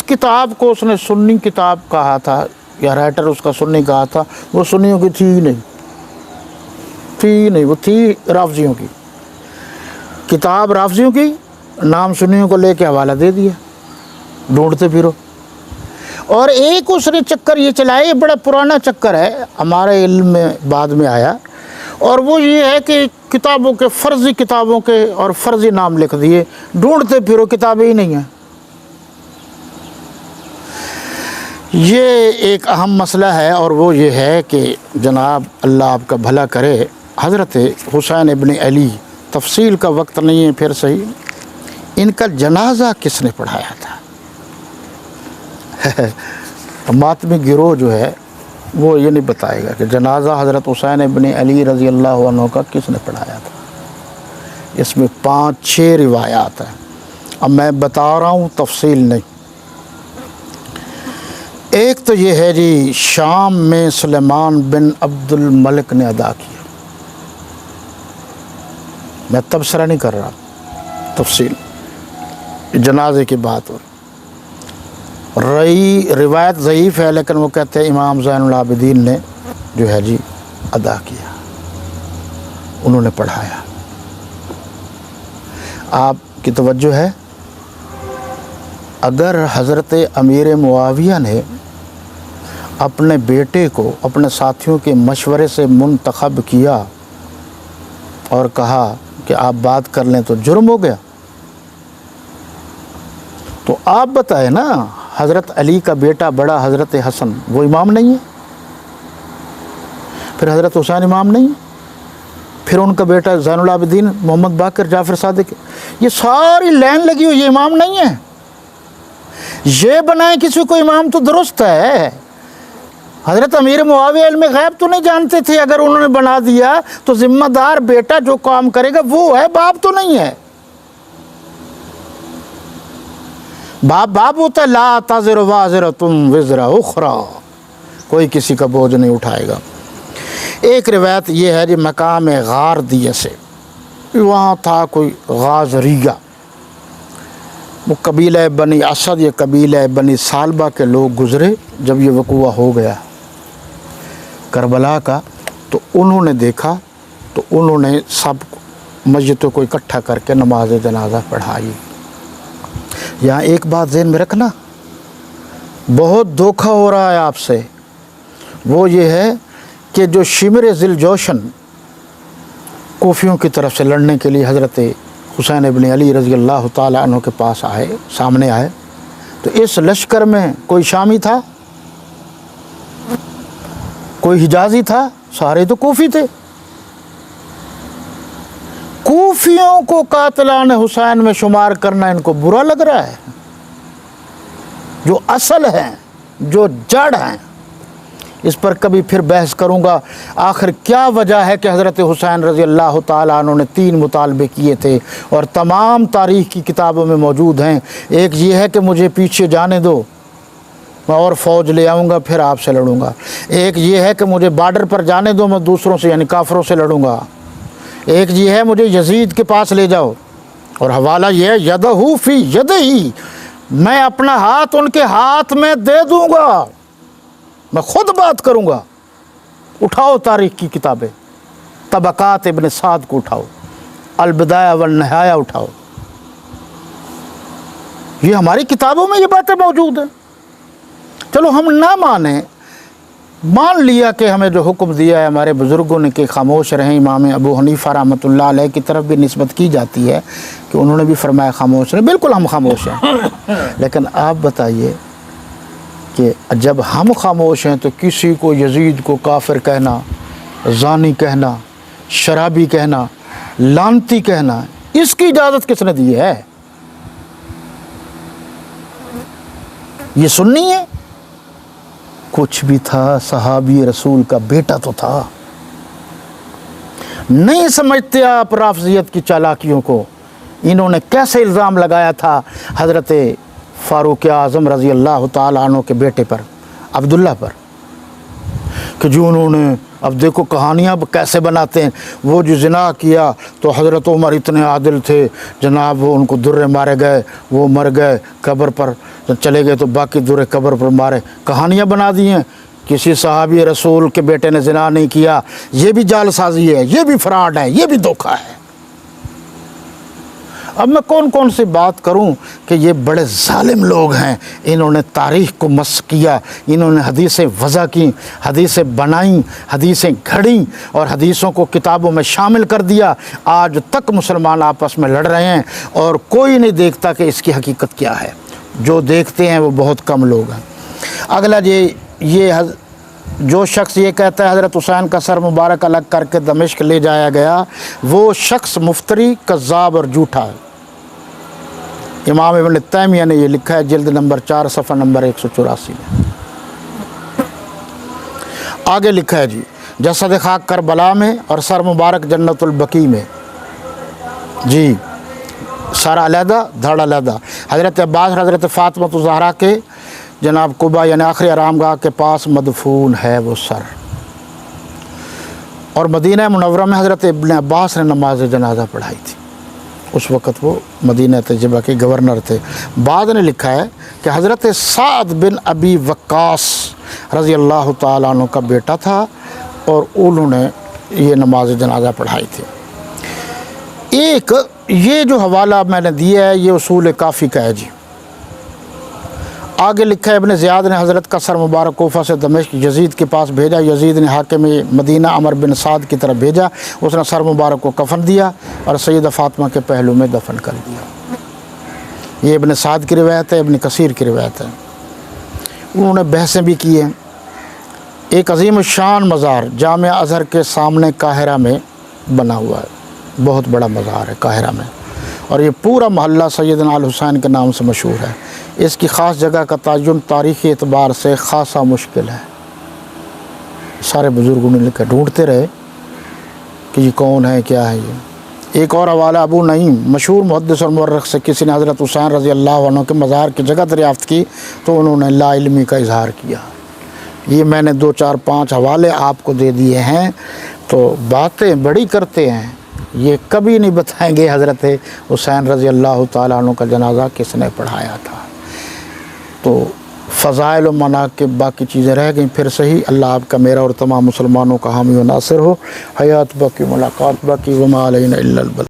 किताब को उसने सुन्नी किताब कहा था, या राइटर उसका सुन्नी कहा था, वो सुन्नियों की थी नहीं, वो थी राफजियों की किताब, राफजियों की, नाम सुन्नियों को लेके हवाला दे दिया, ढूंढते फिरो। और एक उसने चक्कर ये चलाया, ये बड़ा पुराना चक्कर है, हमारे इल्म में बाद में आया, और वो ये है कि किताबों के फ़र्ज़ी किताबों के और फ़र्ज़ी नाम लिख दिए, ढूंढते फिरो किताबें ही नहीं हैं। ये एक अहम मसला है, और वो ये है कि जनाब अल्लाह आपका भला करे, हज़रत हुसैन इब्न अली, तफसील का वक्त नहीं है फिर सही, इनका जनाजा किसने पढ़ाया था? मातमी गिरोह जो है वो ये नहीं बताएगा कि जनाजा हज़रत हुसैन इब्न अली रज़ी अल्लाह अन्हु का किसने पढ़ाया था। इसमें 5-6 रिवायात हैं, अब मैं बता रहा हूँ, तफसील नहीं। एक तो ये है जी, शाम में सुलेमान बिन अब्दुल मलिक ने अदा किया, मैं तबसरा नहीं कर रहा, तफसील जनाजे की बात। और रही रिवायत ज़ईफ़ है, लेकिन वो कहते हैं इमाम ज़ैनुल आबिदीन ने जो है जी अदा किया, उन्होंने पढ़ाया। आपकी तवज्जो है, अगर हज़रत अमीर मुआविया ने अपने बेटे को अपने साथियों के मशवरे से मुंतखब किया और कहा कि आप बात कर लें, तो जुर्म हो गया। तो आप बताएं ना, हज़रत अली का बेटा बड़ा हज़रत हसन वो इमाम नहीं है, फिर हज़रत हुसैन इमाम नहीं है, फिर उनका बेटा ज़ैनुल आबिदीन मोहम्मद बाकर जाफ़र सादिक, ये सारी लाइन लगी हुई, ये इमाम नहीं है। ये बनाए किसी को इमाम तो दुरुस्त है। हज़रत अमीर मुआविया इल्म गैब तो नहीं जानते थे, अगर उन्होंने बना दिया तो ज़िम्मेदार बेटा जो काम करेगा वो है, बाप तो नहीं है। बाप होता है ला ताज़िर वाज़िरतुम विज़रा उख़रा, कोई किसी का बोझ नहीं उठाएगा। एक रिवायत ये है जी, मकाम गार दिए से, वहाँ था कोई गाज़रिया, वो कबीला बनी असद या कबीला बनी सालबा के लोग गुज़रे। जब ये वक़ूआ हो गया करबला का, तो उन्होंने देखा, तो उन्होंने सब मस्जिदों को इकट्ठा करके नमाज जनाजा पढ़ाई। यहाँ एक बात ज़हन में रखना, बहुत धोखा हो रहा है आपसे, वो ये है कि जो शिमर ज़िल जोशन कोफियों की तरफ से लड़ने के लिए हज़रत हुसैन इब्न अली रज़ी अल्लाह ताला अन्हु के पास आए, सामने आए, तो इस लश्कर में कोई शामी था, कोई हिजाजी था, सारे तो कोफ़ी थे। कूफियों को कातिलान हुसैन में शुमार करना इनको बुरा लग रहा है। जो असल हैं, जो जड़ हैं, इस पर कभी फिर बहस करूँगा। आखिर क्या वजह है कि हज़रत हुसैन रज़ी अल्लाह ताला अन्हु ने 3 मुतालबे किए थे और तमाम तारीख़ की किताबों में मौजूद हैं। एक ये है कि मुझे पीछे जाने दो, मैं और फ़ौज ले आऊँगा, फिर आपसे लड़ूँगा। एक ये है कि मुझे बॉर्डर पर जाने दो, मैं दूसरों से यानी काफरों से लड़ूँगा। एक ये है मुझे यजीद के पास ले जाओ, और हवाला ये है यदहू फ़ी यदही, मैं अपना हाथ उनके हाथ में दे दूँगा, मैं ख़ुद बात करूँगा। उठाओ तारीख़ की किताबें, तबक़ात इब्न साद को उठाओ, अल-बिदाया वन निहाया उठाओ, ये हमारी किताबों में ये बातें मौजूद हैं। चलो हम ना माने, मान लिया कि हमें जो हुक्म दिया है हमारे बुज़ुर्गों ने कि खामोश रहें। इमाम अबू हनीफ़ा रहमतुल्लाह अलैह की तरफ भी निस्बत की जाती है कि उन्होंने भी फरमाया खामोश रहें। बिल्कुल हम खामोश हैं, लेकिन आप बताइए कि जब हम खामोश हैं तो किसी को यजीद को काफिर कहना, ज़ानी कहना, शराबी कहना, लानती कहना, इसकी इजाज़त किसने दी है? ये सुन्नी है? कुछ भी था, सहाबी रसूल का बेटा तो था। नहीं समझते आप राफ़ज़ियत की चालाकियों को। इन्होंने कैसे इल्ज़ाम लगाया था हज़रत फ़ारूक आज़म रज़ी अल्लाह ताला अन्हु के बेटे पर, अब्दुल्ला पर, कि जो उन्होंने اب دیکھو کہانیاں کیسے بناتے ہیں. وہ جو زنا کیا تو حضرت عمر اتنے عادل تھے جناب، وہ ان کو درے مارے گئے، وہ مر گئے، قبر پر چلے گئے تو باقی درے قبر پر مارے. کہانیاں بنا دی ہیں. کسی صحابی رسول کے بیٹے نے زنا نہیں کیا، یہ بھی جال سازی ہے، یہ بھی فراڈ ہے، یہ بھی دھوکہ ہے. اب میں کون سی بات کروں کہ یہ بڑے ظالم لوگ ہیں. انہوں نے تاریخ کو مسخ کیا، انہوں نے حدیثیں وضع کی، حدیثیں بنائیں، حدیثیں گھڑیں اور حدیثوں کو کتابوں میں شامل کر دیا. آج تک مسلمان آپس میں لڑ رہے ہیں اور کوئی نہیں دیکھتا کہ اس کی حقیقت کیا ہے. جو دیکھتے ہیں وہ بہت کم لوگ ہیں. اگلا یہ جو شخص یہ کہتا ہے حضرت حسین کا سر مبارک الگ کر کے دمشق لے جایا گیا، وہ شخص مفتری، کذاب اور جھوٹا ہے. امام ابن تیمیہ نے یہ لکھا ہے جلد نمبر 4 صفحہ نمبر 184 میں. آگے لکھا ہے جی جسد خاک کربلا میں اور سر مبارک جنت البقیع میں. جی سر علیحدہ دھڑ علیحدہ. حضرت عباس اور حضرت فاطمہ الزہرا کے جناب قبا یعنی آخری آرام گاہ کے پاس مدفون ہے وہ سر. اور مدینہ منورہ میں حضرت ابن عباس نے نماز جنازہ پڑھائی تھی. اس وقت وہ مدینہ طیبہ کے گورنر تھے. بعد نے لکھا ہے کہ حضرت سعد بن ابی وقاص رضی اللہ تعالیٰ عنہ کا بیٹا تھا اور انہوں نے یہ نماز جنازہ پڑھائی تھی. ایک یہ جو حوالہ میں نے دیا ہے یہ اصول کافی کا ہے جی. آگے لکھا ہے ابن زیاد نے حضرت کا سر مبارک کوفہ سے دمشق یزید کے پاس بھیجا. یزید نے حاکم مدینہ عمر بن سعد کی طرف بھیجا. اس نے سر مبارک کو کفن دیا اور سیدہ فاطمہ کے پہلو میں دفن کر دیا. یہ ابن سعد کی روایت ہے، ابن کثیر کی روایت ہے. انہوں نے بحثیں بھی کی ہیں. ایک عظیم الشان مزار جامع ازہر کے سامنے قاہرہ میں بنا ہوا ہے. بہت بڑا مزار ہے قاہرہ میں اور یہ پورا محلہ سیدنا الحسین کے نام سے مشہور ہے. اس کی خاص جگہ کا تعین تاریخی اعتبار سے خاصا مشکل ہے. سارے بزرگوں نے لکھا، ڈھونڈتے رہے کہ یہ کون ہے کیا ہے یہ. ایک اور حوالہ ابو نعیم مشہور محدث اور مورخ سے کسی نے حضرت حسین رضی اللہ عنہ کے مزار کی جگہ دریافت کی تو انہوں نے لا علمی کا اظہار کیا. یہ میں نے 2 4 5 حوالے آپ کو دے دیے ہیں. تو باتیں بڑی کرتے ہیں، یہ کبھی نہیں بتائیں گے حضرت حسین رضی اللہ تعالیٰ عنہ کا جنازہ کس نے پڑھایا تھا. تو فضائل و مناقب باقی چیزیں رہ گئیں. پھر صحیح اللہ آپ کا میرا اور تمام مسلمانوں کا حامی و ناصر ہو. حیات باقی، ملاقات باقی، وما علینا الا البلاغ.